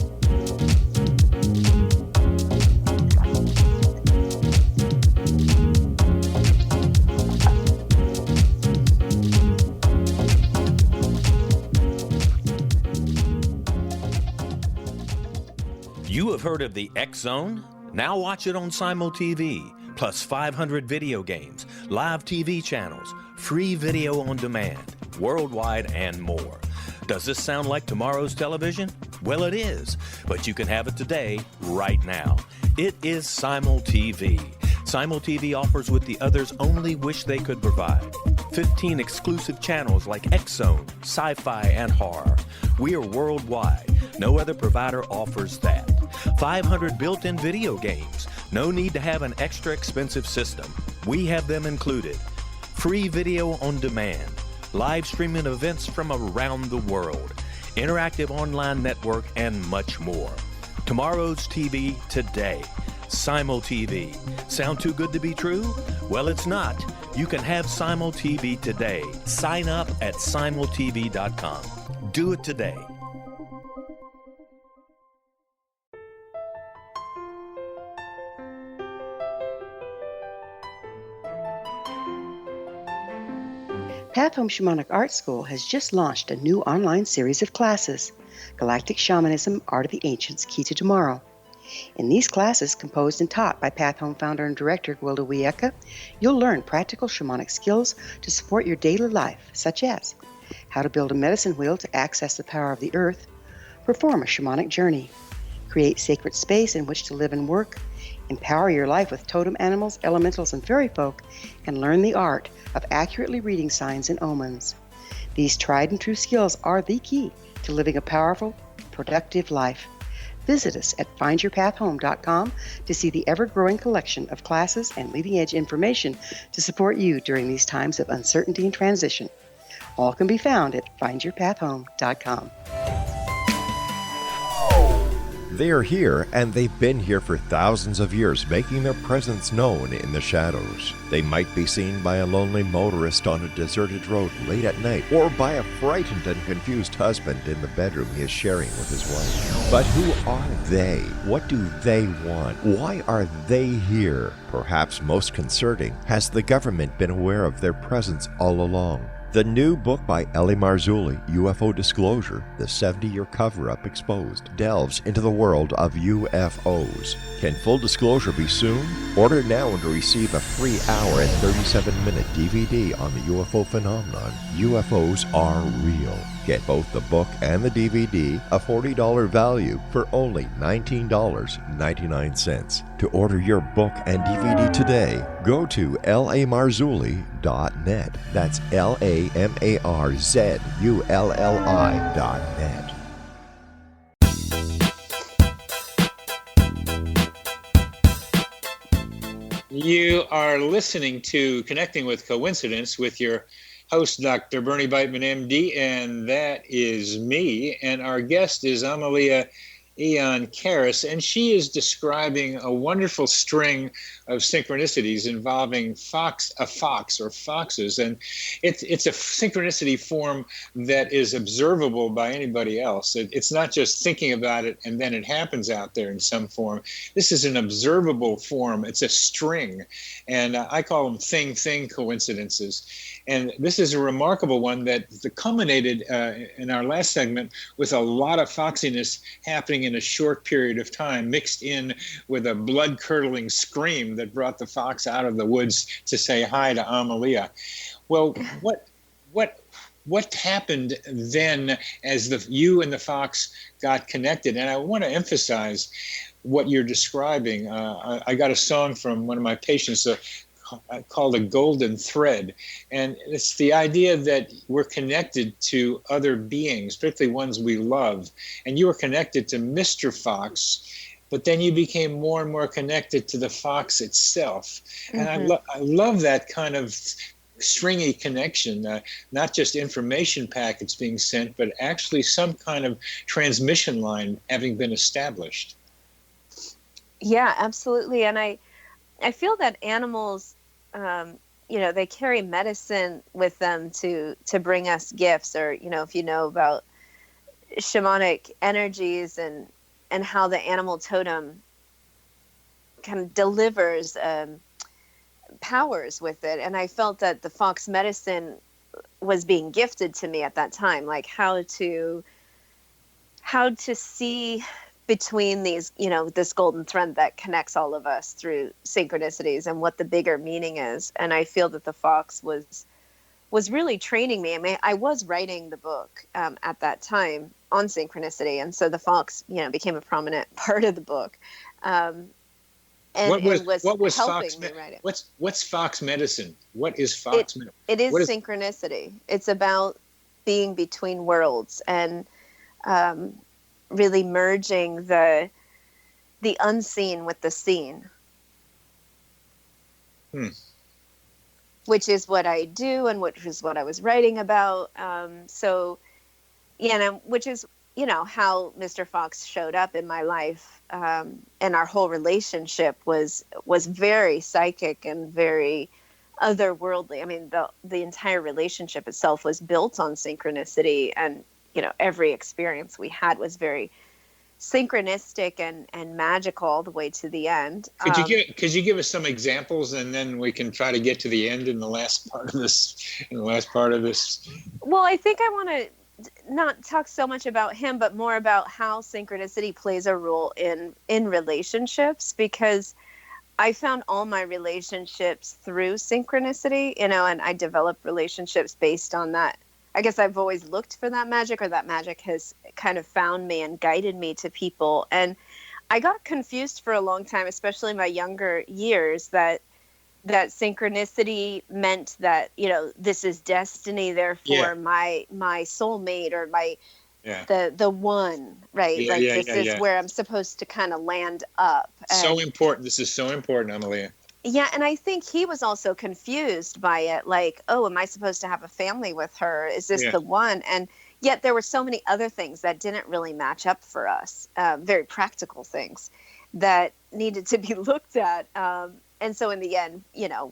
You have heard of the X-Zone? Now watch it on Simul TV, plus 500 video games, live TV channels, free video on demand, worldwide, and more. Does this sound like tomorrow's television? Well, it is, but you can have it today, right now. It is Simul TV. Simul TV offers what the others only wish they could provide. 15 exclusive channels like X-Zone, Sci-Fi, and Horror. We are worldwide. No other provider offers that. 500 built-in video games. No need to have an extra expensive system. We have them included. Free video on demand. Live streaming events from around the world. Interactive online network, and much more. Tomorrow's TV today. Simul TV. Sound too good to be true? Well, it's not. You can have Simul TV today. Sign up at simultv.com. Do it today. Path Home Shamanic Art School has just launched a new online series of classes, Galactic Shamanism, Art of the Ancients, Key to Tomorrow. In these classes, composed and taught by Path Home founder and director Gwilda Wiyaka, you'll learn practical shamanic skills to support your daily life, such as how to build a medicine wheel to access the power of the earth, perform a shamanic journey, create sacred space in which to live and work, empower your life with totem animals, elementals, and fairy folk, and learn the art of accurately reading signs and omens. These tried and true skills are the key to living a powerful, productive life. Visit us at findyourpathhome.com to see the ever-growing collection of classes and leading-edge information to support you during these times of uncertainty and transition. All can be found at findyourpathhome.com. They are here, and they've been here for thousands of years, making their presence known in the shadows. They might be seen by a lonely motorist on a deserted road late at night, or by a frightened and confused husband in the bedroom he is sharing with his wife. But who are they? What do they want? Why are they here? Perhaps most concerning, has the government been aware of their presence all along? The new book by Ellie Marzulli, UFO Disclosure, The 70-Year Cover-Up Exposed, delves into the world of UFOs. Can full disclosure be soon? Order now and receive a free hour and 37-minute DVD on the UFO phenomenon. UFOs are real. Get both the book and the DVD, a $40 value, for only $19.99. To order your book and DVD today, go to lamarzulli.net. That's LAMARZULLI.net. You are listening to Connecting with Coincidence with your host, Dr. Bernie Beitman, MD, and that is me. And our guest is Amelía Aeon Karris, and she is describing a wonderful string of synchronicities involving a fox or foxes. And it's a synchronicity form that is observable by anybody else. It's not just thinking about it and then it happens out there in some form. This is an observable form. It's a string. And I call them thing coincidences. And this is a remarkable one that culminated in our last segment with a lot of foxiness happening in a short period of time, mixed in with a blood-curdling scream that brought the fox out of the woods to say hi to Amelia. Well, what happened then as you and the fox got connected? And I want to emphasize what you're describing. I got a song from one of my patients called A Golden Thread. And it's the idea that we're connected to other beings, particularly ones we love. And you were connected to Mr. Fox, but then you became more and more connected to the fox itself. And I love that kind of stringy connection, not just information packets being sent, but actually some kind of transmission line having been established. Yeah, absolutely. And I feel that animals, they carry medicine with them to bring us gifts, or, if you know about shamanic energies and how the animal totem kind of delivers powers with it. And I felt that the fox medicine was being gifted to me at that time, like how to see between these, this golden thread that connects all of us through synchronicities and what the bigger meaning is. And I feel that the fox was really training me. I mean, I was writing the book at that time on synchronicity. And so the fox, became a prominent part of the book. And what was helping fox me write it. What's fox medicine? What is fox medicine? It is synchronicity. It's about being between worlds and really merging the unseen with the seen, which is what I do and which is what I was writing about. Which is, how Mr. Fox showed up in my life. And our whole relationship was very psychic and very otherworldly. I mean, the entire relationship itself was built on synchronicity, and every experience we had was very synchronistic and magical all the way to the end. Could you give us some examples, and then we can try to get to the end in the last part of this? Well, I think I want to not talk so much about him, but more about how synchronicity plays a role in relationships, because I found all my relationships through synchronicity, and I developed relationships based on that. I guess I've always looked for that magic, or that magic has kind of found me and guided me to people. And I got confused for a long time, especially in my younger years, that synchronicity meant that, this is destiny, therefore my soulmate or the one, right? This is where I'm supposed to kind of land up. So important. This is so important, Amelia. Yeah, and I think he was also confused by it, like, oh, am I supposed to have a family with her? Is this the one? And yet there were so many other things that didn't really match up for us, very practical things that needed to be looked at. And And so in the end,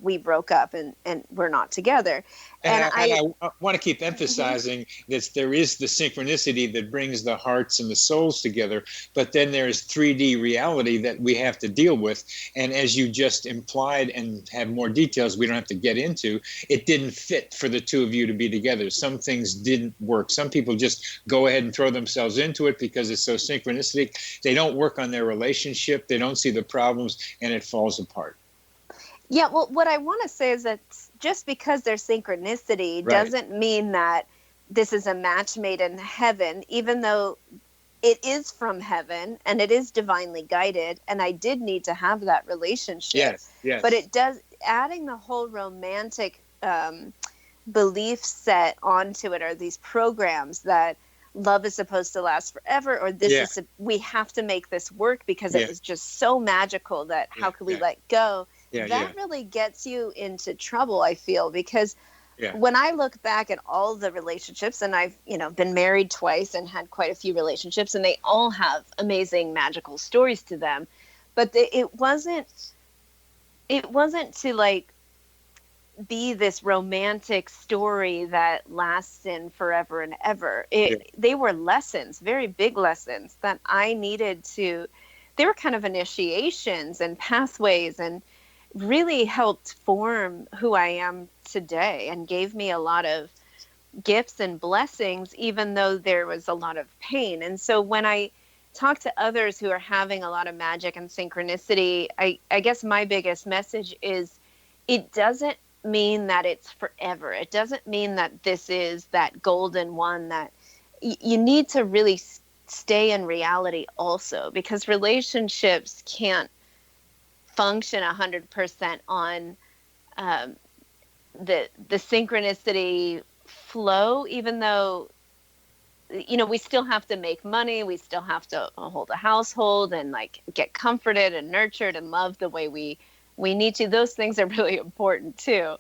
we broke up and we're not together. And I want to keep emphasizing that there is the synchronicity that brings the hearts and the souls together, but then there's 3D reality that we have to deal with. And as you just implied and have more details we don't have to get into, it didn't fit for the two of you to be together. Some things didn't work. Some people just go ahead and throw themselves into it because it's so synchronistic. They don't work on their relationship. They don't see the problems, and it falls apart. Yeah, well, what I want to say is that just because there's synchronicity doesn't mean that this is a match made in heaven, even though it is from heaven and it is divinely guided. And I did need to have that relationship. Yes. But it does, adding the whole romantic belief set onto it, or these programs that love is supposed to last forever, or we have to make this work because it was just so magical that how could we let go? That really gets you into trouble, I feel, because when I look back at all the relationships, and I've, been married twice and had quite a few relationships, and they all have amazing, magical stories to them, but it wasn't to like be this romantic story that lasts in forever and ever. They were lessons, very big lessons that I needed to, they were kind of initiations and pathways, and really helped form who I am today and gave me a lot of gifts and blessings, even though there was a lot of pain. And so when I talk to others who are having a lot of magic and synchronicity, I guess my biggest message is it doesn't mean that it's forever. It doesn't mean that this is that golden one, that you need to really stay in reality also, because relationships can't function 100% on the synchronicity flow, even though we still have to make money, we still have to hold a household and like get comforted and nurtured and loved the way we need to. Those things are really important too.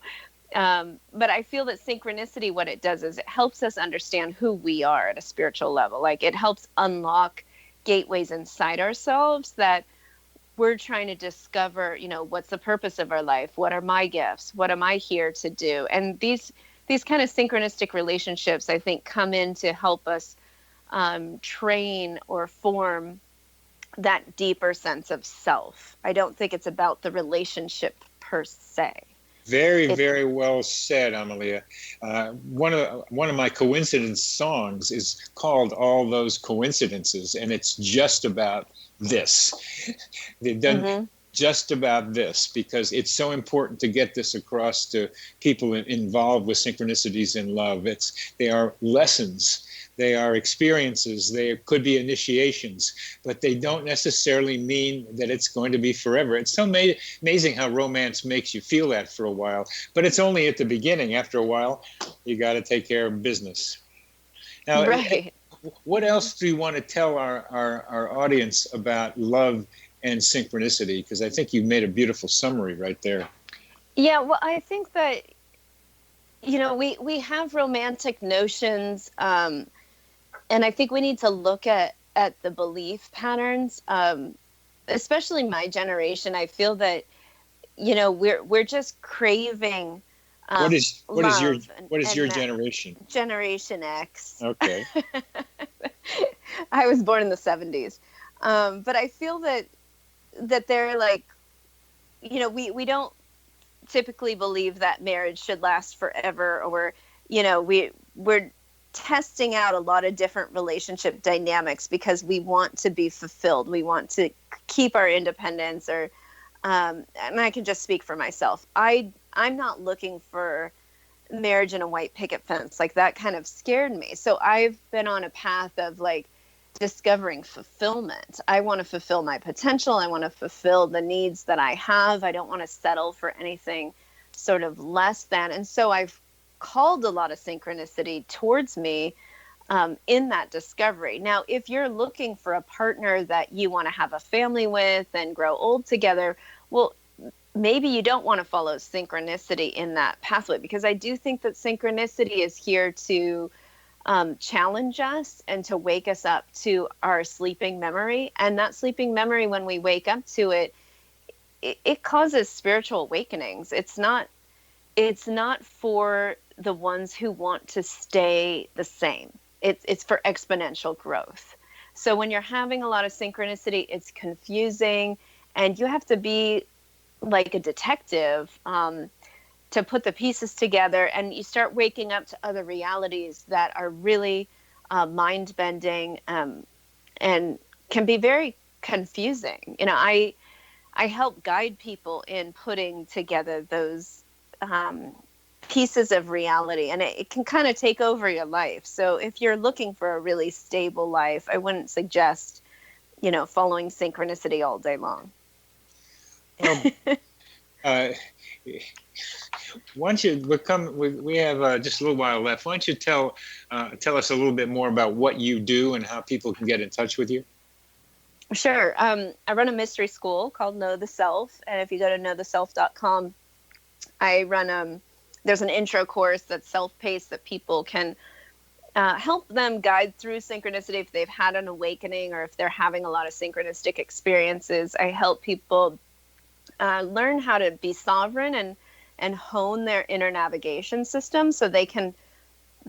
But I feel that synchronicity, what it does is it helps us understand who we are at a spiritual level. Like it helps unlock gateways inside ourselves that we're trying to discover, what's the purpose of our life? What are my gifts? What am I here to do? And these kind of synchronistic relationships, I think, come in to help us train or form that deeper sense of self. I don't think it's about the relationship per se. Very well said, Amelia. One of my coincidence songs is called "All Those Coincidences," and it's just about this. They've done just about this because it's so important to get this across to people involved with synchronicities in love. They are lessons. They are experiences. They could be initiations, but they don't necessarily mean that it's going to be forever. It's so amazing how romance makes you feel that for a while, but it's only at the beginning. After a while, you got to take care of business. Now, what else do you want to tell our audience about love and synchronicity? Because I think you made a beautiful summary right there. Yeah, well, I think that, we have romantic notions, and I think we need to look at the belief patterns, especially my generation. I feel that, we're just craving what is your generation? Generation X. Okay. I was born in the 70s. But I feel that they're like, we don't typically believe that marriage should last forever, or, we're testing out a lot of different relationship dynamics because we want to be fulfilled. We want to keep our independence, or, and I can just speak for myself. I'm not looking for marriage and a white picket fence. Like that kind of scared me. So I've been on a path of like discovering fulfillment. I want to fulfill my potential. I want to fulfill the needs that I have. I don't want to settle for anything sort of less than. And so I've called a lot of synchronicity towards me in that discovery. Now, if you're looking for a partner that you want to have a family with and grow old together, well, maybe you don't want to follow synchronicity in that pathway, because I do think that synchronicity is here to challenge us and to wake us up to our sleeping memory. And that sleeping memory, when we wake up to it, it causes spiritual awakenings. It's not for the ones who want to stay the same. It's for exponential growth. So when you're having a lot of synchronicity, it's confusing, and you have to be like a detective to put the pieces together, and you start waking up to other realities that are really mind-bending and can be very confusing. You know, I help guide people in putting together those pieces of reality, and it can kind of take over your life. So if you're looking for a really stable life, I wouldn't suggest, following synchronicity all day long. Why don't you we have just a little while left. Why don't you tell us a little bit more about what you do and how people can get in touch with you? Sure. I run a mystery school called Know the Self. And if you go to knowtheself.com, I run there's an intro course that's self-paced that people can help them guide through synchronicity if they've had an awakening or if they're having a lot of synchronistic experiences. I help people learn how to be sovereign and hone their inner navigation system so they can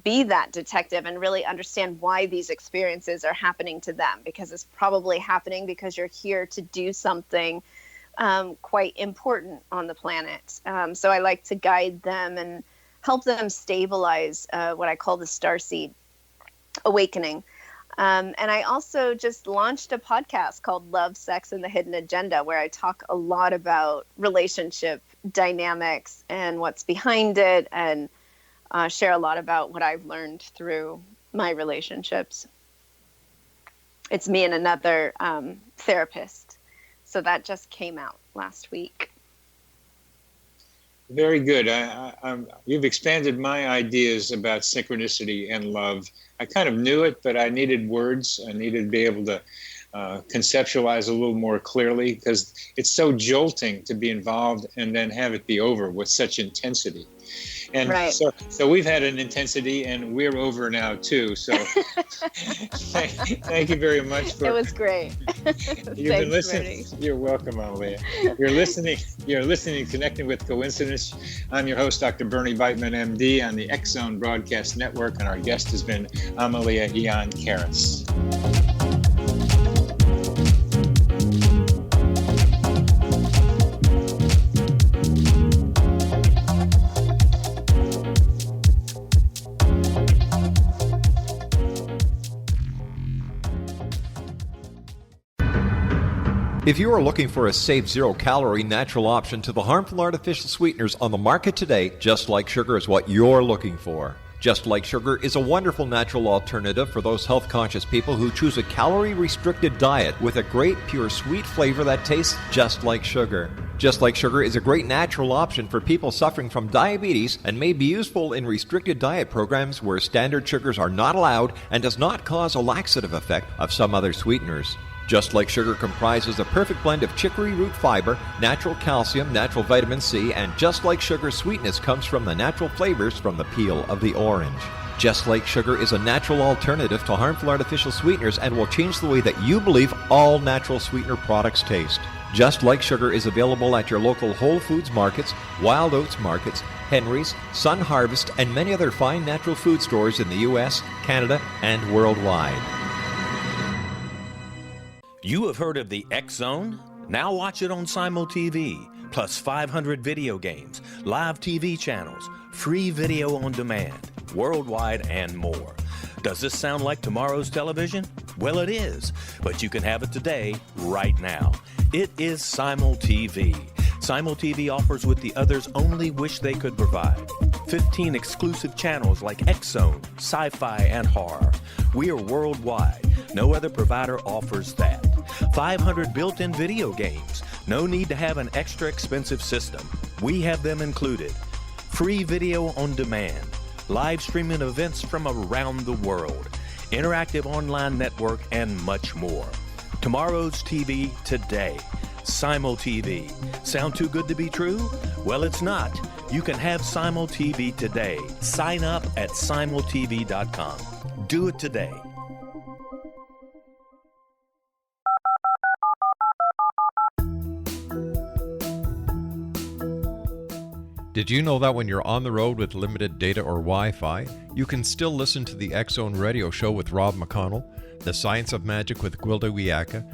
be that detective and really understand why these experiences are happening to them, because it's probably happening because you're here to do something quite important on the planet. So I like to guide them and help them stabilize what I call the starseed awakening. And I also just launched a podcast called Love, Sex, and the Hidden Agenda, where I talk a lot about relationship dynamics and what's behind it, and share a lot about what I've learned through my relationships. It's me and another therapist. So that just came out last week. Very good. You've expanded my ideas about synchronicity and love. I kind of knew it, but I needed words. I needed to be able to conceptualize a little more clearly, because it's so jolting to be involved and then have it be over with such intensity. And right. So we've had an intensity, and we're over now too. So thank you very much for. It was great. You've been listening. You're welcome, Amelia. You're listening. Connecting with Coincidence. I'm your host, Dr. Bernie Beitman, MD, on the X Zone Broadcast Network, and our guest has been Amelía Aeon Karris. If you are looking for a safe, zero-calorie natural option to the harmful artificial sweeteners on the market today, Just Like Sugar is what you're looking for. Just Like Sugar is a wonderful natural alternative for those health-conscious people who choose a calorie-restricted diet with a great, pure, sweet flavor that tastes just like sugar. Just Like Sugar is a great natural option for people suffering from diabetes and may be useful in restricted diet programs where standard sugars are not allowed and does not cause a laxative effect of some other sweeteners. Just Like Sugar comprises a perfect blend of chicory root fiber, natural calcium, natural vitamin C, and Just Like Sugar's sweetness comes from the natural flavors from the peel of the orange. Just Like Sugar is a natural alternative to harmful artificial sweeteners and will change the way that you believe all natural sweetener products taste. Just Like Sugar is available at your local Whole Foods markets, Wild Oats markets, Henry's, Sun Harvest, and many other fine natural food stores in the U.S., Canada, and worldwide. You have heard of the X Zone? Now watch it on Simul TV, plus 500 video games, live TV channels, free video on demand, worldwide, and more. Does this sound like tomorrow's television? Well, it is, but you can have it today, right now. It is Simul TV. Simul TV offers what the others only wish they could provide. 15 exclusive channels like X Zone, sci-fi, and horror. We are worldwide. No other provider offers that. 500 built-in video games. No need to have an extra expensive system. We have them included. Free video on demand. Live streaming events from around the world. Interactive online network, and much more. Tomorrow's TV today. Simul TV. Sound too good to be true? Well, it's not. You can have Simul TV today. Sign up at simultv.com. Do it today. Did you know that when you're on the road with limited data or Wi-Fi, you can still listen to the X-Zone Radio Show with Rob McConnell, The Science of Magic with Gwilda Wiyaka,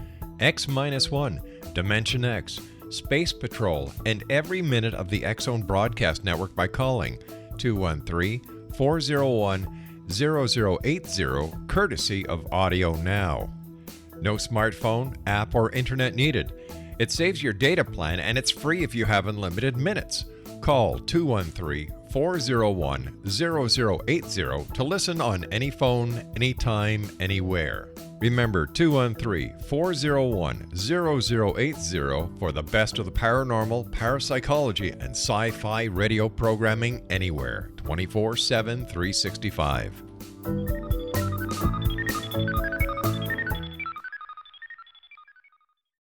X-1, Dimension X, Space Patrol, and every minute of the X-Zone Broadcast Network by calling 213-401-0080, courtesy of Audio Now. No smartphone, app, or internet needed. It saves your data plan and it's free if you have unlimited minutes. Call 213-401-0080 to listen on any phone, anytime, anywhere. Remember 213-401-0080 for the best of the paranormal, parapsychology, and sci-fi radio programming anywhere, 24/7, 365.